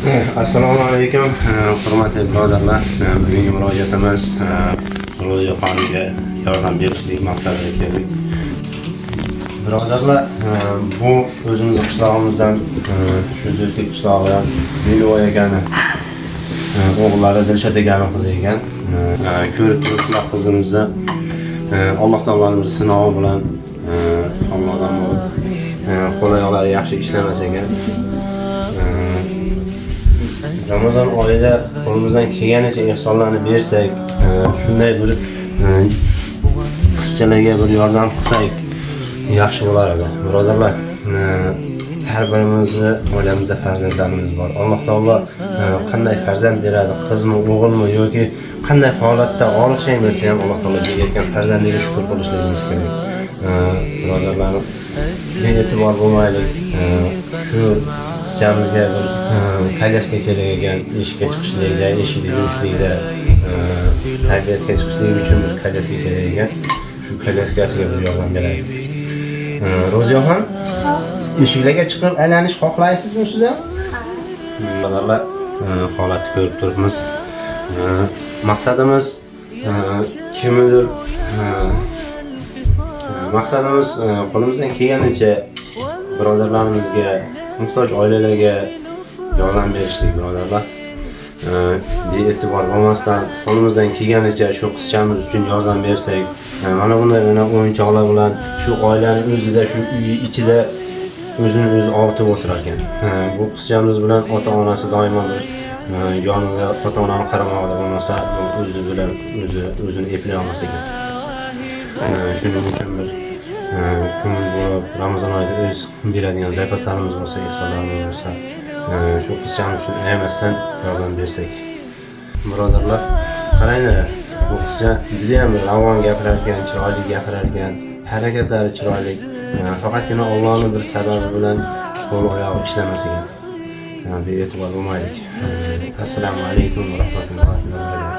Assalomu alaykum, hurmatli birodarlar. Bugungi murojaatimiz Ro'ziyoxonga yordam berishlik maqsadida keldik. Birodarlar, bu o'zimizning qishlog'imizdan shu do'stlik qishlog'idan Miloy akani o'g'illari Dilshod akani qizi ekan. Ko'rib turibsizlar, qizimizni Alloh taoloning sinovi bilan Allohdan qo'layoqlari yaxshi ishlamas ekan. Ramazon oyida qo'limizdan kelganicha ehsonlarni bersak, shunday bir qizchalarga bir yordam qilsak yaxshi bo'lar edi. Birodarlar, har birimizni oilamizda farzandlarimiz bor. Alloh taolo qanday farzand beradi, qizmi, o'g'ilmi yoki qanday holatda og'riqsang bersa ham Alloh taolo bergan farzandiga shukr qilishligimiz kerak. Birodarlar, bee'tibor bo'lmaylik. Shu qizchamizga bir kolyaska kerak ekan, eshikka chiqishlikda, eshikni yurishlikda, tabiatga chiqishligi uchun bir kolyaska kerak ekan. Shu kolyaskasiga bir yordam beraylik. Ro'ziyoxon, eshiklarga chiqib aylanish xohlaysizmi siz ham? Birodarlar, holatni ko'rib turibmiz. Maqsadimiz kimdir qo'limizdan kelganicha birodarlarimizga, muhtoj oilalarga yordam berishlik, birodarlar. Bee'tibor bo'lmasdan qo'limizdan kelganicha shu qizchamiz uchun yordam bersak, mana bunday o'yinchoqlar bilan shu oilaning o'zida, shu uy ichida o'zini o'zi ovutib o'tirar ekan. Bu qizchamiz bilan ota-onasi doimo bir yonida, ota-onani qaramog'ida bo'lmasa, o'zi bilan o'zini eplay olmas ekan. Shuning uchun bir ko'ngil bo'lib, Ramazon oyida o'z beradigan zakotlarimiz bo'lsa, ehsonlarimiz bo'lsa, shu qizchamiz uchun ayamasdan yordam bersak. Birodarlar, qaranglar, bu qizcha juda ham ravon gapirar ekan, chiroyli gapirar ekan, harakatlari chiroyli. Faqatgina Allohning bir sababi bilan qo'l oyog'i ishlamas ekan. Bee'tibor bo'lmaylik. Assalomu alaykum va rahmatullohi va barakatuh.